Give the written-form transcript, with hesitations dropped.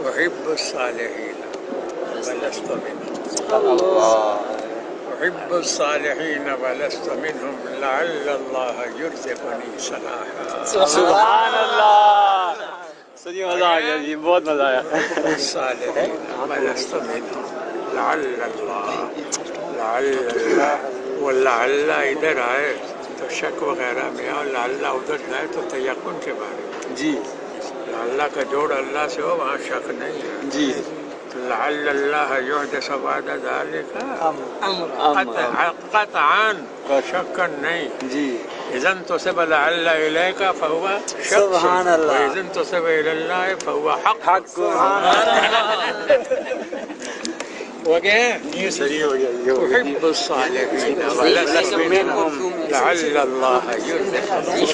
أحب الصالحين ولست منهم أحب الصالحين ولست منهم لعل الله يرزقني صلاحا. سبحان اللہ. سنیے مزہ آ گیا جی، بہت مزہ آیا. أحب الصالحين ولست منهم لعل الله واللعل ادھر آئے تو شک وغیرہ میں، اور لعل ادھر جائے تو تیقن کے بارے میں. جی اللہ کا جوڑ اللہ سے ہو وہاں شک نہیں ہے. جی. لعل اللہ يحدث بعد ذلك قطعا شکا نہیں. جی. اذا انتسب لعل اليك فهو شك، سبحان اللہ. واذا انتسب الى الله فهو حق. سبحان اللہ. وگئے یہ صحیح ہو گیا. احب الصالحین ولست منهم لعل اللہ يرزقني.